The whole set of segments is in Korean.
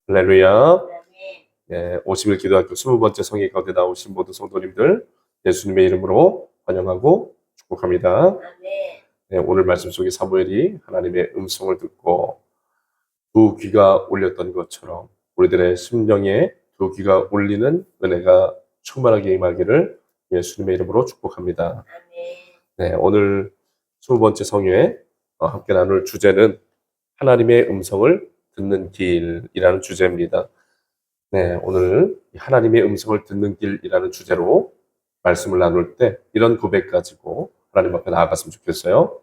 할렐루야. 50일 기도학교 20번째 성회 가운데 나오신 모든 성도님들 예수님의 이름으로 환영하고 축복합니다. 오늘 말씀 속에 사무엘이 하나님의 음성을 듣고 두 귀가 울렸던 것처럼 우리들의 심령에 두 귀가 울리는 은혜가 충만하게 임하기를 예수님의 이름으로 축복합니다. 오늘 20번째 성회 함께 나눌 주제는 하나님의 음성을 듣는 길이라는 주제입니다. 오늘 하나님의 음성을 듣는 길이라는 주제로 말씀을 나눌 때 이런 고백 가지고 하나님 앞에 나아갔으면 좋겠어요.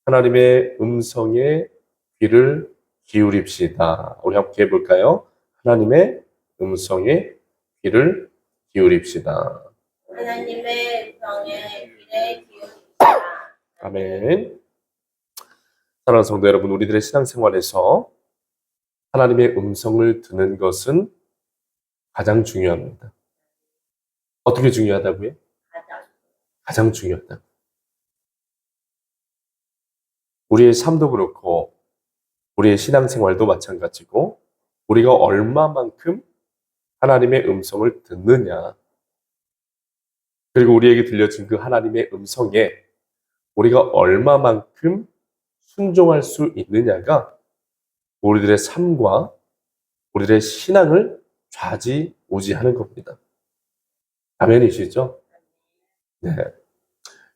하나님의 음성에 귀를 기울입시다. 우리 함께 해볼까요? 하나님의 음성에 귀를 기울입시다. 하나님의 음성에 귀를 기울입시다. 아멘. 사랑하는 성도 여러분, 우리들의 신앙생활에서 하나님의 음성을 듣는 것은 가장 중요합니다. 어떻게 중요하다고요? 가장 중요하다. 우리의 삶도 그렇고 우리의 신앙생활도 마찬가지고 우리가 얼마만큼 하나님의 음성을 듣느냐, 그리고 우리에게 들려진 그 하나님의 음성에 우리가 얼마만큼 순종할 수 있느냐가 우리들의 삶과 우리들의 신앙을 좌지우지하는 겁니다. 아멘이시죠?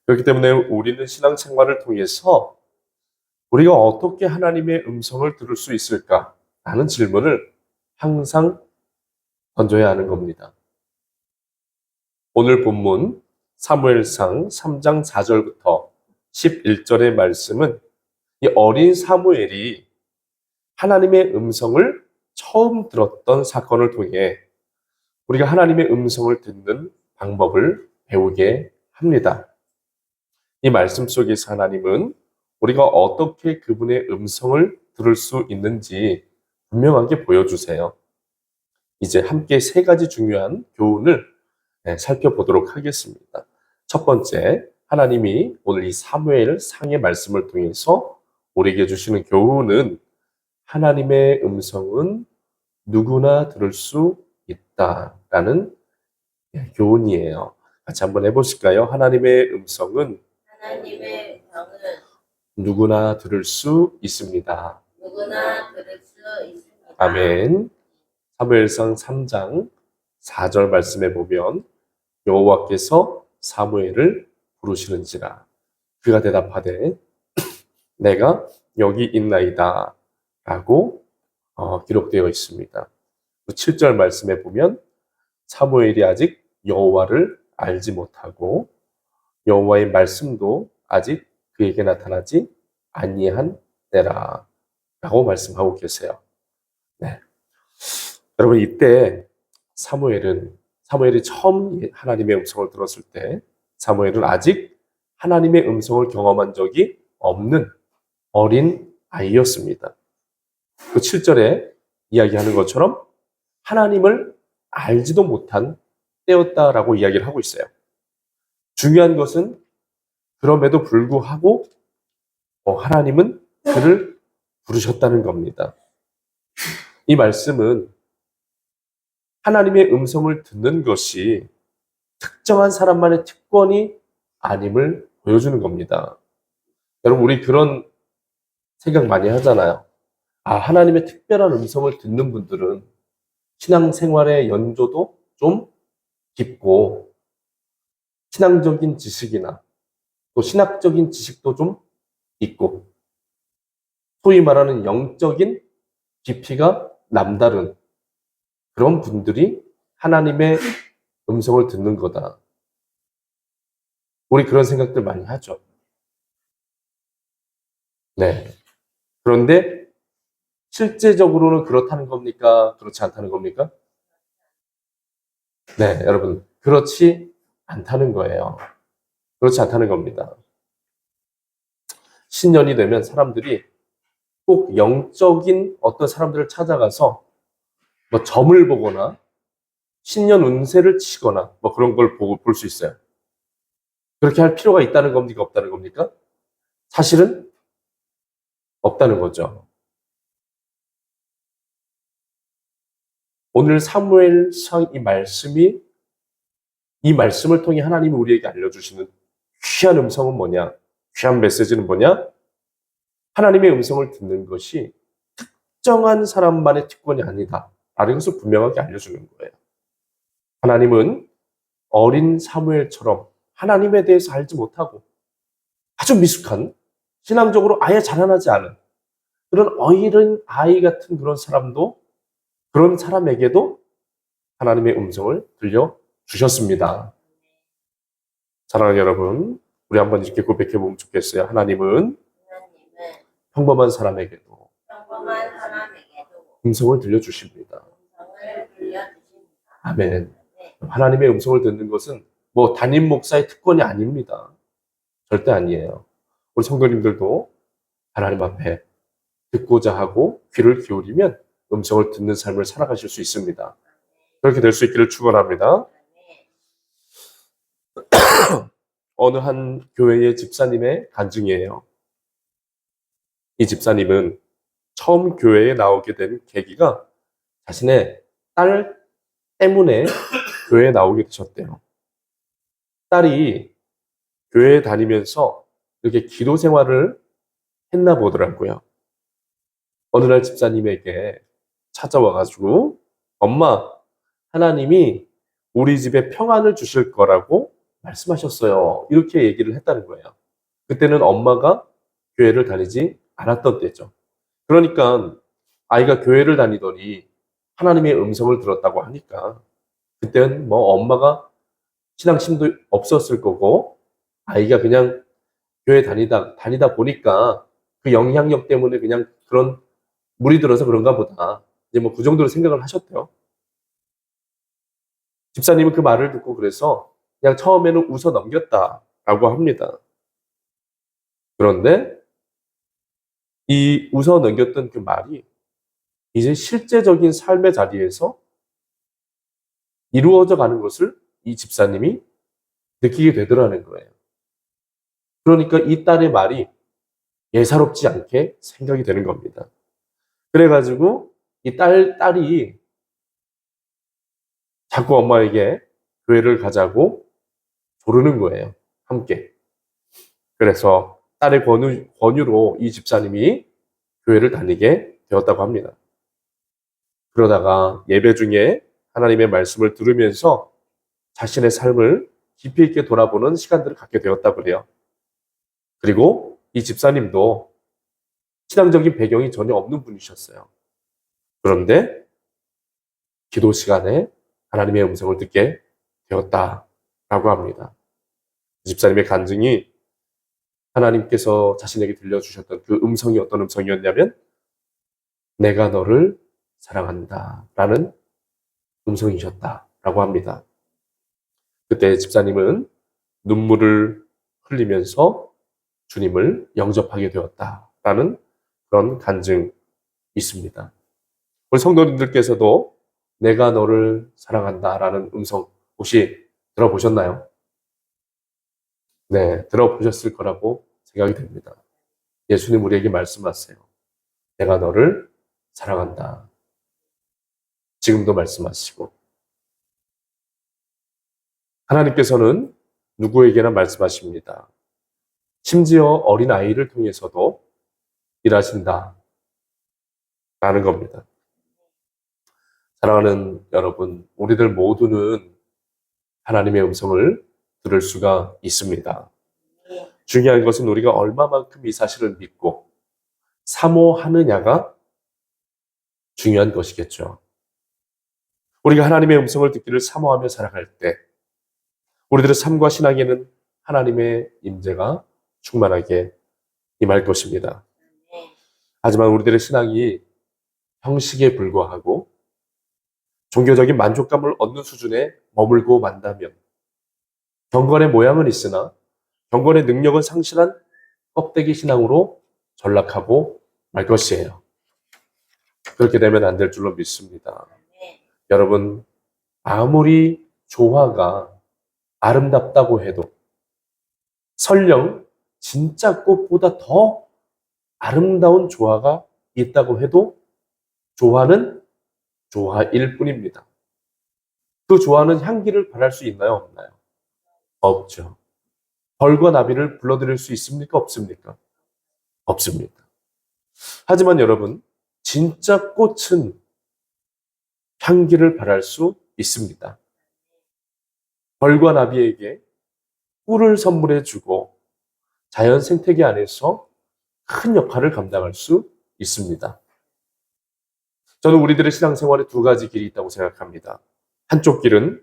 그렇기 때문에 우리는 신앙생활을 통해서 우리가 어떻게 하나님의 음성을 들을 수 있을까 하는 질문을 항상 던져야 하는 겁니다. 오늘 본문 사무엘상 3장 4절부터 11절의 말씀은 이 어린 사무엘이 하나님의 음성을 처음 들었던 사건을 통해 우리가 하나님의 음성을 듣는 방법을 배우게 합니다. 이 말씀 속에서 하나님은 우리가 어떻게 그분의 음성을 들을 수 있는지 분명하게 보여주세요. 이제 함께 세 가지 중요한 교훈을 살펴보도록 하겠습니다. 첫 번째, 하나님이 오늘 이 사무엘 상의 말씀을 통해서 우리에게 주시는 교훈은 하나님의 음성은 누구나 들을 수 있다라는 교훈이에요. 같이 한번 해보실까요? 하나님의 음성은 누구나 들을 수 있습니다. 누구나 들을 수 있습니다. 아멘. 사무엘상 3장 4절 말씀에 보면 여호와께서 사무엘을 부르시는지라 그가 대답하되 내가 여기 있나이다 라고 기록되어 있습니다. 7절 말씀에 보면 사무엘이 아직 여호와를 알지 못하고 여호와의 말씀도 아직 그에게 나타나지 아니한 때라 라고 말씀하고 계세요. 여러분, 이때 사무엘이 처음 하나님의 음성을 들었을 때 사무엘은 아직 하나님의 음성을 경험한 적이 없는 어린 아이였습니다. 그 7절에 이야기하는 것처럼 하나님을 알지도 못한 때였다라고 이야기를 하고 있어요. 중요한 것은 그럼에도 불구하고 하나님은 그를 부르셨다는 겁니다. 이 말씀은 하나님의 음성을 듣는 것이 특정한 사람만의 특권이 아님을 보여주는 겁니다. 여러분, 우리 그런 생각 많이 하잖아요. 하나님의 특별한 음성을 듣는 분들은 신앙생활의 연조도 좀 깊고 신앙적인 지식이나 또 신학적인 지식도 좀 있고 소위 말하는 영적인 깊이가 남다른 그런 분들이 하나님의 음성을 듣는 거다. 우리 그런 생각들 많이 하죠. 그런데 실제적으로는 그렇다는 겁니까? 그렇지 않다는 겁니까? 여러분, 그렇지 않다는 거예요. 그렇지 않다는 겁니다. 신년이 되면 사람들이 꼭 영적인 어떤 사람들을 찾아가서 점을 보거나 신년 운세를 치거나 그런 걸 보고 볼 수 있어요. 그렇게 할 필요가 있다는 겁니까? 없다는 겁니까? 사실은 없다는 거죠. 오늘 사무엘상 이 말씀을 통해 하나님이 우리에게 알려주시는 귀한 음성은 뭐냐? 귀한 메시지는 뭐냐? 하나님의 음성을 듣는 것이 특정한 사람만의 특권이 아니다. 라는 것을 분명하게 알려주는 거예요. 하나님은 어린 사무엘처럼 하나님에 대해서 알지 못하고 아주 미숙한, 신앙적으로 아예 자라나지 않은 그런 어린 아이 같은 그런 사람에게도 하나님의 음성을 들려주셨습니다. 사랑하는 여러분, 우리 한번 이렇게 고백해 보면 좋겠어요. 하나님은 하나님은 평범한 사람에게도 평범한 사람에게도 음성을 들려주십니다. 음성을 들려주십니다. 아멘. 네. 하나님의 음성을 듣는 것은 뭐 담임 목사의 특권이 아닙니다. 절대 아니에요. 우리 성도님들도 하나님 앞에 듣고자 하고 귀를 기울이면 음성을 듣는 삶을 살아가실 수 있습니다. 그렇게 될 수 있기를 축원합니다. 어느 한 교회의 집사님의 간증이에요. 이 집사님은 처음 교회에 나오게 된 계기가 자신의 딸 때문에 교회에 나오게 되셨대요. 딸이 교회에 다니면서 이렇게 기도 생활을 했나 보더라고요. 어느 날 집사님에게 찾아와가지고 엄마, 하나님이 우리 집에 평안을 주실 거라고 말씀하셨어요. 이렇게 얘기를 했다는 거예요. 그때는 엄마가 교회를 다니지 않았던 때죠. 그러니까 아이가 교회를 다니더니 하나님의 음성을 들었다고 하니까 그때는 뭐 엄마가 신앙심도 없었을 거고 아이가 그냥 교회 다니다 보니까 그 영향력 때문에 그냥 그런 물이 들어서 그런가 보다. 이제 뭐 그 정도로 생각을 하셨대요. 집사님은 그 말을 듣고 그래서 그냥 처음에는 웃어 넘겼다라고 합니다. 그런데 이 웃어 넘겼던 그 말이 이제 실제적인 삶의 자리에서 이루어져 가는 것을 이 집사님이 느끼게 되더라는 거예요. 그러니까 이 딸의 말이 예사롭지 않게 생각이 되는 겁니다. 그래가지고 이 딸이 자꾸 엄마에게 교회를 가자고 조르는 거예요. 함께. 그래서 딸의 권유로 이 집사님이 교회를 다니게 되었다고 합니다. 그러다가 예배 중에 하나님의 말씀을 들으면서 자신의 삶을 깊이 있게 돌아보는 시간들을 갖게 되었다고 그래요. 그리고 이 집사님도 신앙적인 배경이 전혀 없는 분이셨어요. 그런데 기도 시간에 하나님의 음성을 듣게 되었다라고 합니다. 집사님의 간증이 하나님께서 자신에게 들려주셨던 그 음성이 어떤 음성이었냐면 내가 너를 사랑한다 라는 음성이셨다라고 합니다. 그때 집사님은 눈물을 흘리면서 주님을 영접하게 되었다라는 그런 간증이 있습니다. 우리 성도님들께서도 내가 너를 사랑한다라는 음성 혹시 들어보셨나요? 네, 들어보셨을 거라고 생각이 됩니다. 예수님 우리에게 말씀하세요. 내가 너를 사랑한다. 지금도 말씀하시고 하나님께서는 누구에게나 말씀하십니다. 심지어 어린아이를 통해서도 일하신다. 라는 겁니다. 사랑하는 여러분, 우리들 모두는 하나님의 음성을 들을 수가 있습니다. 중요한 것은 우리가 얼마만큼 이 사실을 믿고 사모하느냐가 중요한 것이겠죠. 우리가 하나님의 음성을 듣기를 사모하며 살아갈 때 우리들의 삶과 신앙에는 하나님의 임재가 충만하게 임할 것입니다. 하지만 우리들의 신앙이 형식에 불과하고 종교적인 만족감을 얻는 수준에 머물고 만다면 경건의 모양은 있으나 경건의 능력은 상실한 껍데기 신앙으로 전락하고 말 것이에요. 그렇게 되면 안 될 줄로 믿습니다. 여러분, 아무리 조화가 아름답다고 해도 설령 진짜 꽃보다 더 아름다운 조화가 있다고 해도 조화는 조화일 뿐입니다. 그 조화는 향기를 발할 수 있나요? 없나요? 없죠. 벌과 나비를 불러들일 수 있습니까? 없습니까? 없습니다. 하지만 여러분, 진짜 꽃은 향기를 발할 수 있습니다. 벌과 나비에게 꿀을 선물해 주고 자연 생태계 안에서 큰 역할을 감당할 수 있습니다. 저는 우리들의 신앙생활에 두 가지 길이 있다고 생각합니다. 한쪽 길은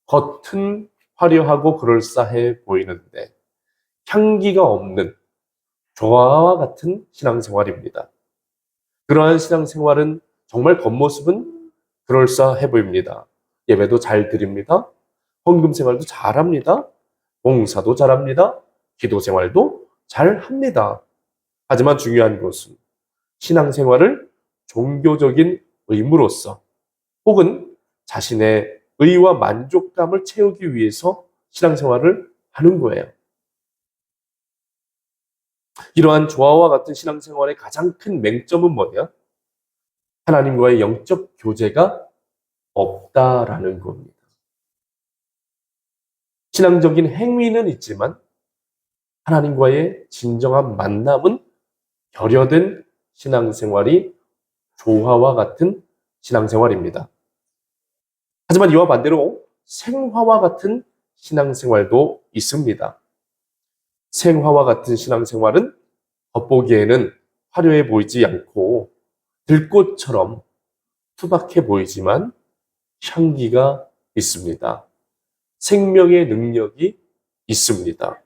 겉은 화려하고 그럴싸해 보이는데 향기가 없는 조화와 같은 신앙생활입니다. 그러한 신앙생활은 정말 겉모습은 그럴싸해 보입니다. 예배도 잘 드립니다. 헌금 생활도 잘합니다. 봉사도 잘합니다. 기도 생활도 잘합니다. 하지만 중요한 것은 신앙생활을 종교적인 의무로서 혹은 자신의 의와 만족감을 채우기 위해서 신앙생활을 하는 거예요. 이러한 조화와 같은 신앙생활의 가장 큰 맹점은 뭐냐? 하나님과의 영적 교제가 없다라는 겁니다. 신앙적인 행위는 있지만 하나님과의 진정한 만남은 결여된 신앙생활이 조화와 같은 신앙생활입니다. 하지만 이와 반대로 생화와 같은 신앙생활도 있습니다. 생화와 같은 신앙생활은 겉보기에는 화려해 보이지 않고 들꽃처럼 투박해 보이지만 향기가 있습니다. 생명의 능력이 있습니다.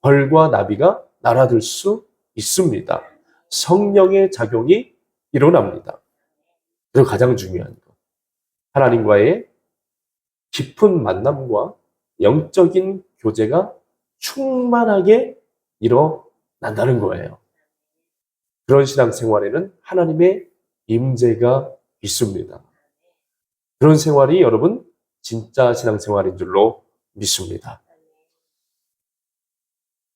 벌과 나비가 날아들 수 있습니다. 성령의 작용이 일어납니다. 그리고 가장 중요한 것, 하나님과의 깊은 만남과 영적인 교제가 충만하게 일어난다는 거예요. 그런 신앙생활에는 하나님의 임재가 있습니다. 그런 생활이 여러분 진짜 신앙생활인 줄로 믿습니다.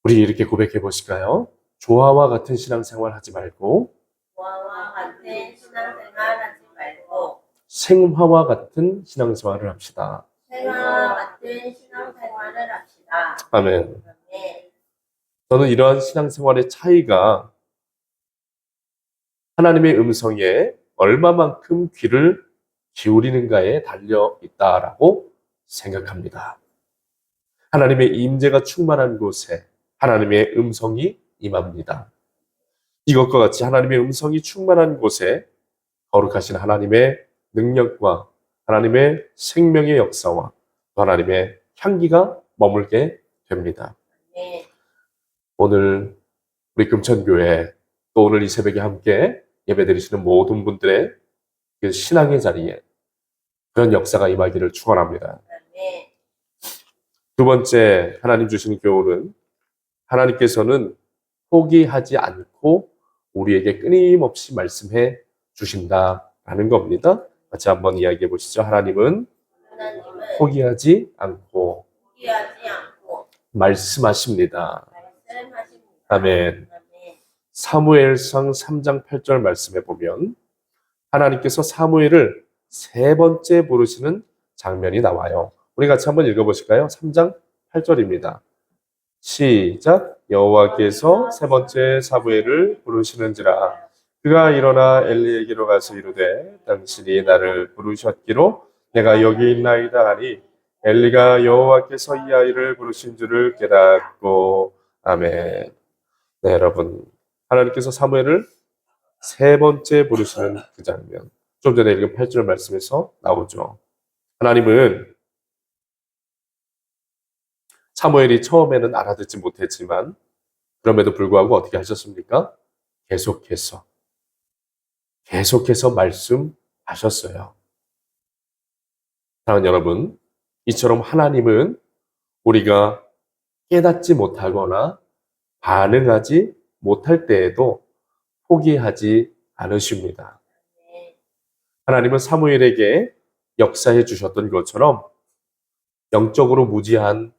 우리 이렇게 고백해 보실까요? 조화와 같은 신앙생활 하지 말고 조화와 같은 신앙생활 하지 말고 생화와 같은 신앙생활을 합시다. 생화와 같은 신앙생활을 합시다. 아멘. 네. 저는 이러한 신앙생활의 차이가 하나님의 음성에 얼마만큼 귀를 기울이는가에 달려 있다라고 생각합니다. 하나님의 임재가 충만한 곳에 하나님의 음성이 임합니다. 이것과 같이 하나님의 음성이 충만한 곳에 거룩하신 하나님의 능력과 하나님의 생명의 역사와 하나님의 향기가 머물게 됩니다. 네. 오늘 우리 금천교회 또 오늘 이 새벽에 함께 예배드리시는 모든 분들의 그 신앙의 자리에 그런 역사가 임하기를 축원합니다. 네. 두 번째 하나님 주시는 교훈은 하나님께서는 포기하지 않고 우리에게 끊임없이 말씀해 주신다라는 겁니다. 같이 한번 이야기해 보시죠. 하나님은 하나님은 포기하지 않고 포기하지 않고 말씀하십니다. 말씀하십니다. 아멘. 아멘. 사무엘상 3장 8절 말씀에 보면 하나님께서 사무엘을 세 번째 부르시는 장면이 나와요. 우리 같이 한번 읽어보실까요? 3장 8절입니다. 시작. 여호와께서 세 번째 사무엘을 부르시는지라 그가 일어나 엘리에게로 가서 이르되 당신이 나를 부르셨기로 내가 여기 있나이다 하니 엘리가 여호와께서 이 아이를 부르신 줄을 깨닫고 아멘. 네, 여러분 하나님께서 사무엘을 세 번째 부르시는 그 장면 좀 전에 읽은 8절 말씀에서 나오죠. 하나님은 사무엘이 처음에는 알아듣지 못했지만 그럼에도 불구하고 어떻게 하셨습니까? 계속해서 말씀하셨어요. 사랑하는 여러분, 이처럼 하나님은 우리가 깨닫지 못하거나 반응하지 못할 때에도 포기하지 않으십니다. 하나님은 사무엘에게 역사해 주셨던 것처럼 영적으로 무지한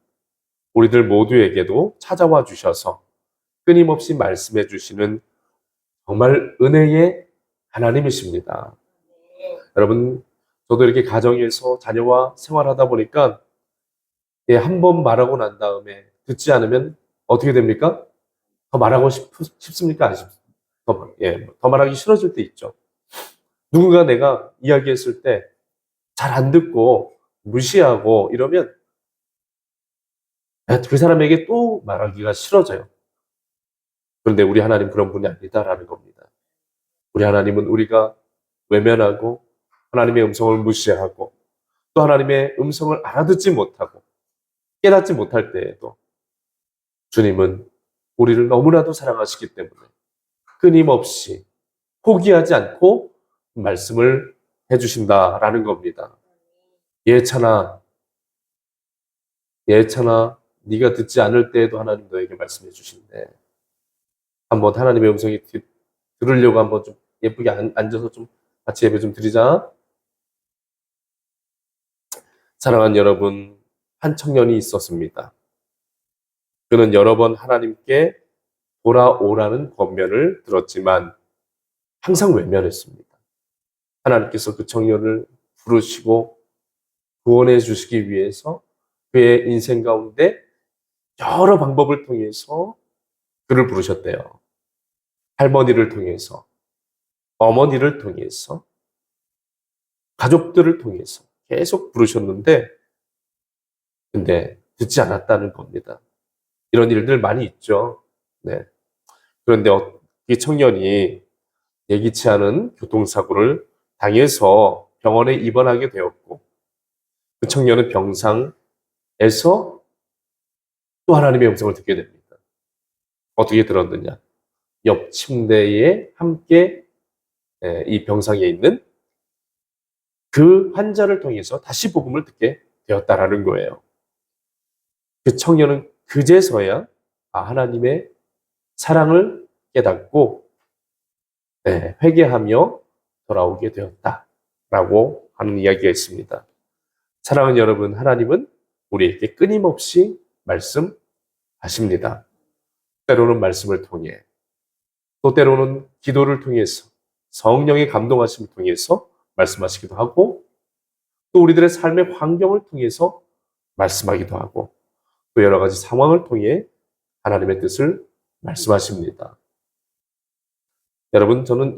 우리들 모두에게도 찾아와 주셔서 끊임없이 말씀해 주시는 정말 은혜의 하나님이십니다. 여러분, 저도 이렇게 가정에서 자녀와 생활하다 보니까 한 번 말하고 난 다음에 듣지 않으면 어떻게 됩니까? 더 말하고 싶습니까? 안 싶습니까? 더 말하기 싫어질 때 있죠. 누군가 내가 이야기했을 때 잘 안 듣고 무시하고 이러면 그 사람에게 또 말하기가 싫어져요. 그런데 우리 하나님 그런 분이 아니다라는 겁니다. 우리 하나님은 우리가 외면하고 하나님의 음성을 무시하고 또 하나님의 음성을 알아듣지 못하고 깨닫지 못할 때에도 주님은 우리를 너무나도 사랑하시기 때문에 끊임없이 포기하지 않고 말씀을 해주신다라는 겁니다. 예찬아, 네가 듣지 않을 때에도 하나님 너에게 말씀해 주신대. 한번 하나님의 음성이 들으려고 한번 좀 예쁘게 앉아서 좀 같이 예배 좀 드리자. 사랑하는 여러분, 한 청년이 있었습니다. 그는 여러 번 하나님께 돌아오라는 권면을 들었지만 항상 외면했습니다. 하나님께서 그 청년을 부르시고 구원해 주시기 위해서 그의 인생 가운데 여러 방법을 통해서 그를 부르셨대요. 할머니를 통해서, 어머니를 통해서, 가족들을 통해서 계속 부르셨는데 근데 듣지 않았다는 겁니다. 이런 일들 많이 있죠. 네. 그런데 이 청년이 예기치 않은 교통사고를 당해서 병원에 입원하게 되었고 그 청년은 병상에서 또 하나님의 음성을 듣게 됩니다. 어떻게 들었느냐? 옆 침대에 함께 이 병상에 있는 그 환자를 통해서 다시 복음을 듣게 되었다라는 거예요. 그 청년은 그제서야 하나님의 사랑을 깨닫고 회개하며 돌아오게 되었다라고 하는 이야기가 있습니다. 사랑하는 여러분, 하나님은 우리에게 끊임없이 말씀하십니다. 때로는 말씀을 통해, 또 때로는 기도를 통해서, 성령의 감동하심을 통해서 말씀하시기도 하고, 또 우리들의 삶의 환경을 통해서 말씀하기도 하고, 또 여러 가지 상황을 통해 하나님의 뜻을 말씀하십니다. 여러분, 저는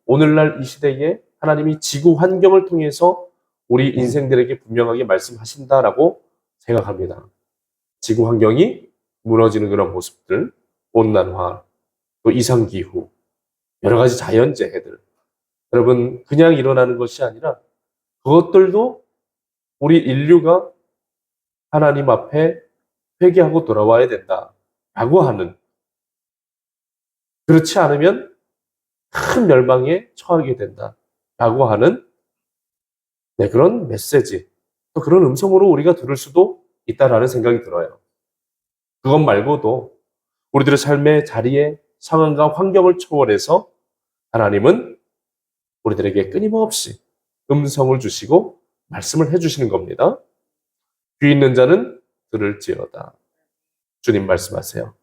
오늘날 이 시대에 하나님이 지구 환경을 통해서 우리 인생들에게 분명하게 말씀하신다라고 생각합니다. 지구 환경이 무너지는 그런 모습들, 온난화, 또 이상기후, 여러 가지 자연재해들. 여러분, 그냥 일어나는 것이 아니라 그것들도 우리 인류가 하나님 앞에 회개하고 돌아와야 된다라고 하는, 그렇지 않으면 큰 멸망에 처하게 된다라고 하는 그런 메시지, 또 그런 음성으로 우리가 들을 수도 있다라는 생각이 들어요. 그것 말고도 우리들의 삶의 자리에 상황과 환경을 초월해서 하나님은 우리들에게 끊임없이 음성을 주시고 말씀을 해주시는 겁니다. 귀 있는 자는 들을지어다. 주님 말씀하세요.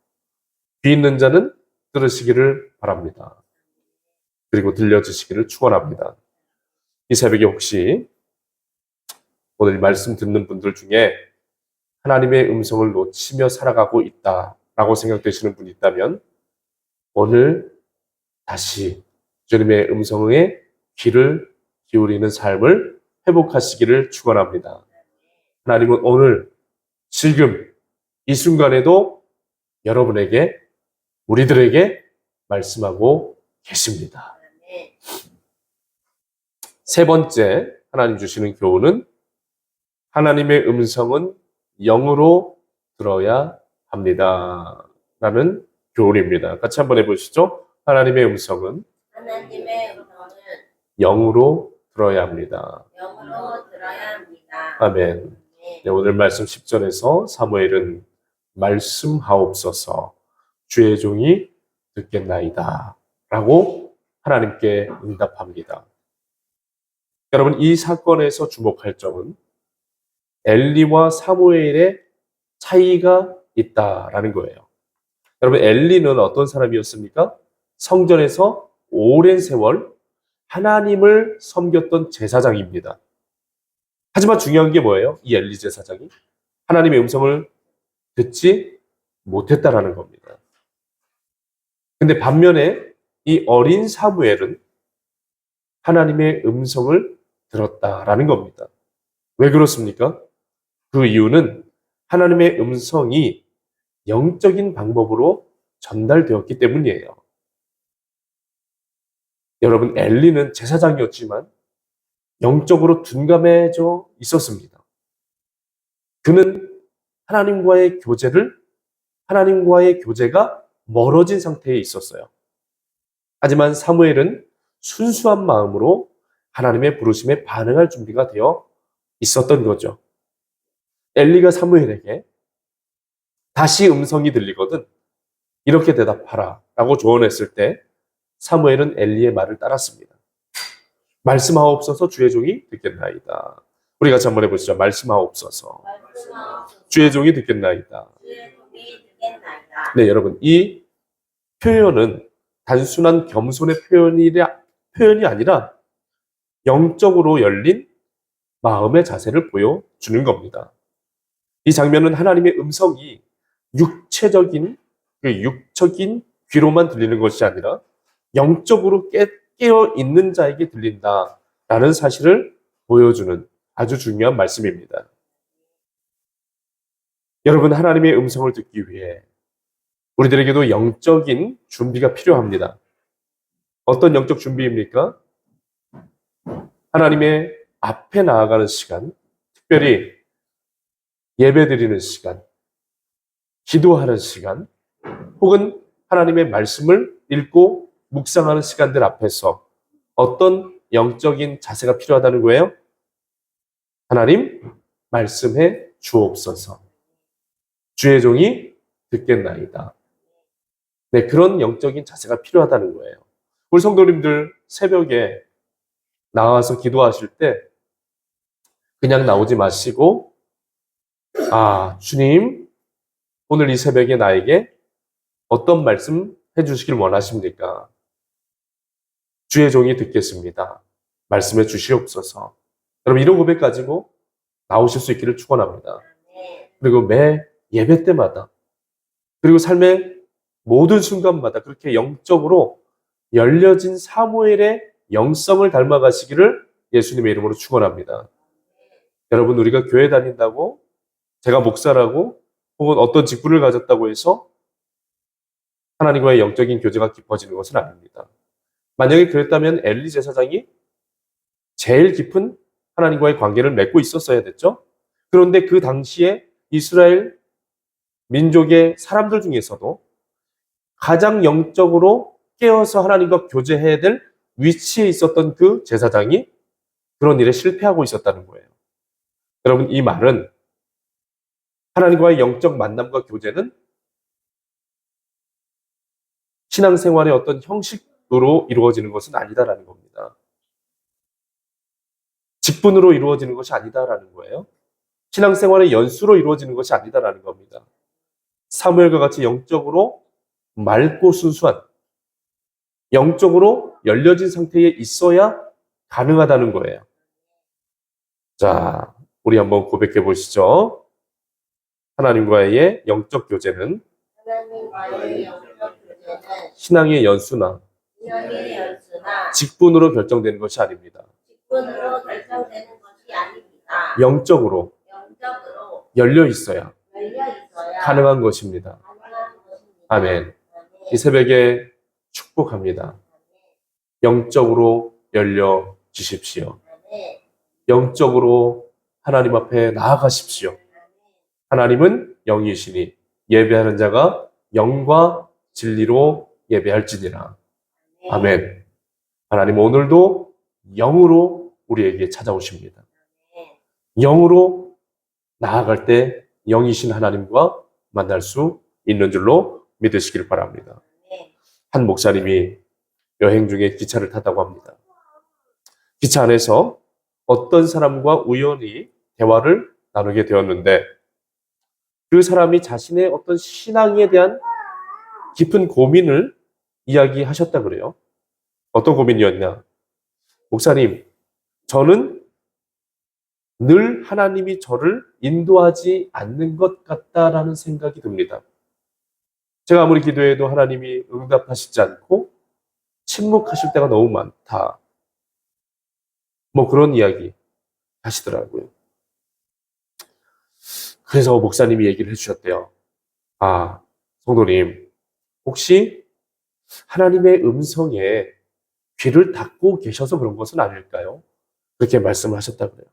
귀 있는 자는 들으시기를 바랍니다. 그리고 들려주시기를 축원합니다. 이 새벽에 혹시 오늘 말씀 듣는 분들 중에 하나님의 음성을 놓치며 살아가고 있다라고 생각되시는 분이 있다면 오늘 다시 주님의 음성에 귀를 기울이는 삶을 회복하시기를 축원합니다. 하나님은 오늘 지금 이 순간에도 여러분에게, 우리들에게 말씀하고 계십니다. 세 번째 하나님 주시는 교훈은 하나님의 음성은 영으로 들어야 합니다 라는 교훈입니다. 같이 한번 해보시죠. 하나님의 음성은 영으로 들어야 합니다. 영으로 들어야 합니다. 아멘. 네, 오늘 말씀 10절에서 사무엘은 말씀하옵소서 주의 종이 듣겠나이다 라고 하나님께 응답합니다. 여러분, 이 사건에서 주목할 점은 엘리와 사무엘의 차이가 있다라는 거예요. 여러분, 엘리는 어떤 사람이었습니까? 성전에서 오랜 세월 하나님을 섬겼던 제사장입니다. 하지만 중요한 게 뭐예요? 이 엘리 제사장이 하나님의 음성을 듣지 못했다라는 겁니다. 근데 반면에 이 어린 사무엘은 하나님의 음성을 들었다라는 겁니다. 왜 그렇습니까? 그 이유는 하나님의 음성이 영적인 방법으로 전달되었기 때문이에요. 여러분, 엘리는 제사장이었지만 영적으로 둔감해져 있었습니다. 그는 하나님과의 교제가 멀어진 상태에 있었어요. 하지만 사무엘은 순수한 마음으로 하나님의 부르심에 반응할 준비가 되어 있었던 거죠. 엘리가 사무엘에게 다시 음성이 들리거든 이렇게 대답하라 라고 조언했을 때 사무엘은 엘리의 말을 따랐습니다. 말씀하옵소서, 주의 종이 듣겠나이다. 우리 같이 한번 해보시죠. 말씀하옵소서, 주의 종이 듣겠나이다. 네, 여러분, 이 표현은 단순한 겸손의 표현이 아니라 영적으로 열린 마음의 자세를 보여주는 겁니다. 이 장면은 하나님의 음성이 육적인 귀로만 들리는 것이 아니라 영적으로 깨어 있는 자에게 들린다라는 사실을 보여주는 아주 중요한 말씀입니다. 여러분, 하나님의 음성을 듣기 위해 우리들에게도 영적인 준비가 필요합니다. 어떤 영적 준비입니까? 하나님의 앞에 나아가는 시간, 특별히 예배드리는 시간, 기도하는 시간, 혹은 하나님의 말씀을 읽고 묵상하는 시간들 앞에서 어떤 영적인 자세가 필요하다는 거예요? 하나님, 말씀해 주옵소서. 주의 종이 듣겠나이다. 네, 그런 영적인 자세가 필요하다는 거예요. 우리 성도님들 새벽에 나와서 기도하실 때 그냥 나오지 마시고, 주님, 오늘 이 새벽에 나에게 어떤 말씀 해주시길 원하십니까? 주의 종이 듣겠습니다. 말씀해 주시옵소서. 여러분, 이런 고백 가지고 나오실 수 있기를 축원합니다. 그리고 매 예배 때마다, 그리고 삶의 모든 순간마다 그렇게 영적으로 열려진 사무엘의 영성을 닮아가시기를 예수님의 이름으로 축원합니다. 여러분, 우리가 교회 다닌다고, 제가 목사라고, 혹은 어떤 직분을 가졌다고 해서 하나님과의 영적인 교제가 깊어지는 것은 아닙니다. 만약에 그랬다면 엘리 제사장이 제일 깊은 하나님과의 관계를 맺고 있었어야 됐죠. 그런데 그 당시에 이스라엘 민족의 사람들 중에서도 가장 영적으로 깨어서 하나님과 교제해야 될 위치에 있었던 그 제사장이 그런 일에 실패하고 있었다는 거예요. 여러분, 이 말은 하나님과의 영적 만남과 교제는 신앙생활의 어떤 형식으로 이루어지는 것은 아니다라는 겁니다. 직분으로 이루어지는 것이 아니다라는 거예요. 신앙생활의 연수로 이루어지는 것이 아니다라는 겁니다. 사무엘과 같이 영적으로 맑고 순수한, 영적으로 열려진 상태에 있어야 가능하다는 거예요. 자, 우리 한번 고백해 보시죠. 하나님과의 영적 교제는 신앙의 연수나 직분으로 결정되는 것이 아닙니다. 영적으로 열려 있어야 가능한 것입니다. 아멘. 이 새벽에 축복합니다. 영적으로 열려 주십시오. 영적으로 하나님 앞에 나아가십시오. 하나님은 영이시니 예배하는 자가 영과 진리로 예배할지니라. 아멘. 하나님 오늘도 영으로 우리에게 찾아오십니다. 영으로 나아갈 때 영이신 하나님과 만날 수 있는 줄로 믿으시길 바랍니다. 한 목사님이 여행 중에 기차를 탔다고 합니다. 기차 안에서 어떤 사람과 우연히 대화를 나누게 되었는데 그 사람이 자신의 어떤 신앙에 대한 깊은 고민을 이야기하셨다 그래요. 어떤 고민이었냐? 목사님, 저는 늘 하나님이 저를 인도하지 않는 것 같다라는 생각이 듭니다. 제가 아무리 기도해도 하나님이 응답하시지 않고 침묵하실 때가 너무 많다. 뭐 그런 이야기 하시더라고요. 그래서 목사님이 얘기를 해주셨대요. 아, 성도님, 혹시 하나님의 음성에 귀를 닫고 계셔서 그런 것은 아닐까요? 그렇게 말씀을 하셨다 그래요.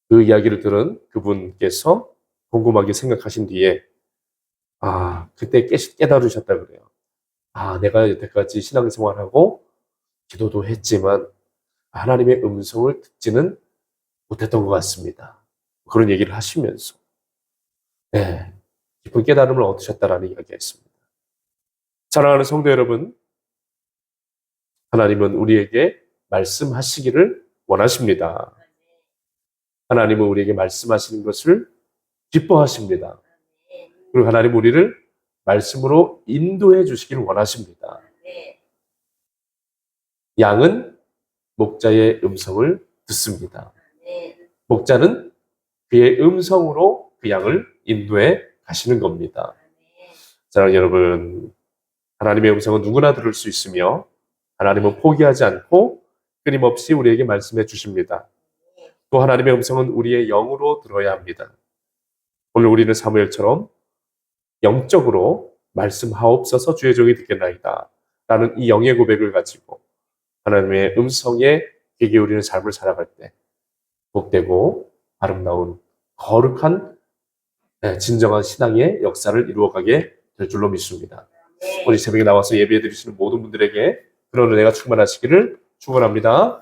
그 이야기를 들은 그분께서 곰곰하게 생각하신 뒤에 그때 깨달으셨다 그래요. 내가 여태까지 신앙생활하고 기도도 했지만 하나님의 음성을 듣지는 못했던 것 같습니다. 그런 얘기를 하시면서 네, 깊은 깨달음을 얻으셨다라는 이야기였습니다. 사랑하는 성도 여러분, 하나님은 우리에게 말씀하시기를 원하십니다. 하나님은 우리에게 말씀하시는 것을 기뻐하십니다. 그리고 하나님 우리를 말씀으로 인도해 주시기를 원하십니다. 양은 목자의 음성을 듣습니다. 목자는 그의 음성으로 그 양을 인도해 가시는 겁니다. 사랑하는 여러분, 하나님의 음성은 누구나 들을 수 있으며 하나님은 포기하지 않고 끊임없이 우리에게 말씀해 주십니다. 또 하나님의 음성은 우리의 영으로 들어야 합니다. 오늘 우리는 사무엘처럼 영적으로 말씀하옵소서 주의 종이 듣겠나이다 라는 이 영의 고백을 가지고 하나님의 음성에 귀 기울이는 삶을 살아갈 때 복되고 아름다운 거룩한 진정한 신앙의 역사를 이루어가게 될 줄로 믿습니다. 오늘 새벽에 나와서 예배해 드리시는 모든 분들에게 그런 은혜가 충만하시기를 축원합니다.